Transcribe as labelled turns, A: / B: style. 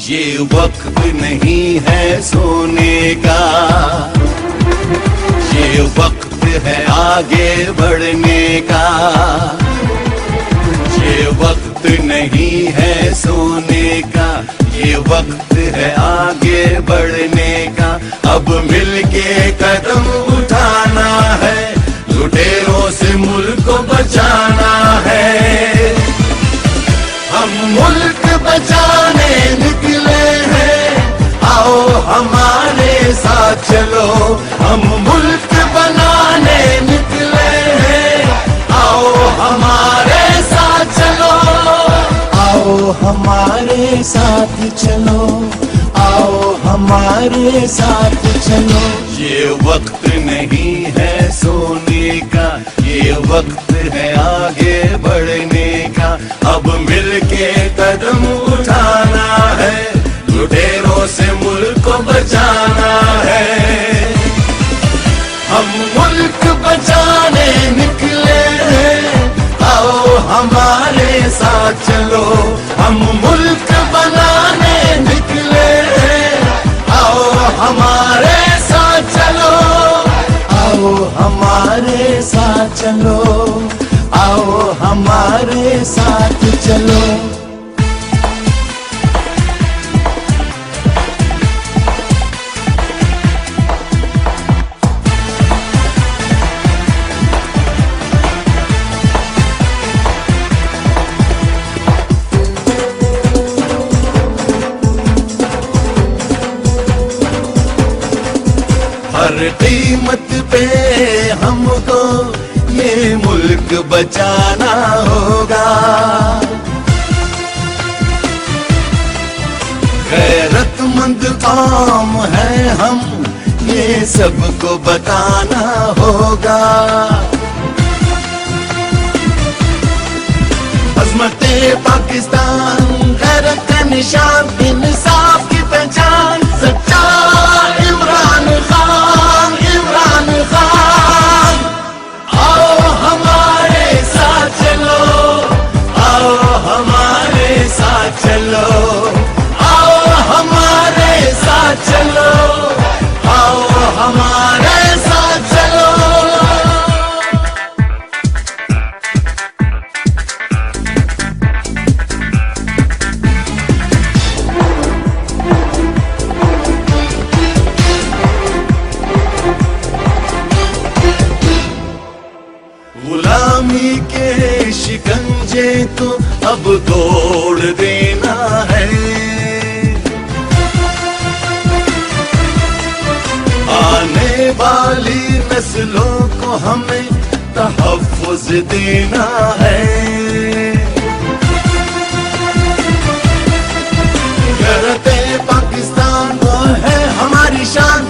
A: ये वक्त नहीं है सोने का, ये वक्त है आगे बढ़ने का। ये वक्त नहीं है सोने का, ये वक्त है आगे बढ़ने का। अब मिलके कदम उठाना है, लुटेरों से मुल्क को बचाना है। हम मुल्क बचाने निकले हैं, आओ हमारे साथ चलो। हम मुल्क बनाने निकले हैं, आओ हमारे साथ चलो। आओ हमारे साथ चलो, आओ हमारे साथ चलो। ये वक्त नहीं है सोने का, ये वक्त है आगे बढ़ने का। अब मिलके कदम उठाना है, लुटेरों से मुल्क को बचाना है। हम मुल्क बचाने निकले हैं, आओ हमारे साथ चलो। हम मुल्क बनाने निकले हैं, आओ हमारे साथ चलो। आओ हमारे साथ चलो, आओ हमारे साथ चलो। हर कीमत पे हमको ये मुल्क बचाना होगा। गैरतमंद कौम है हम, ये सबको बताना होगा। अज़मते पाकिस्तान, गैरत का निशान, इंसाफ की पहचान, सच्चा इमरान खान, इमरान खान। आओ हमारे साथ चलो, आओ हमारे साथ चलो। आओ हमारे साथ चलो, आओ हमारे साथ चलो। गुलामी के शिकंजे तो अब तोड़ देना है। आने वाली नस्लों को हमें तहफ़्फ़ुज़ देना है। गैरत पाकिस्तान वो है हमारी शान,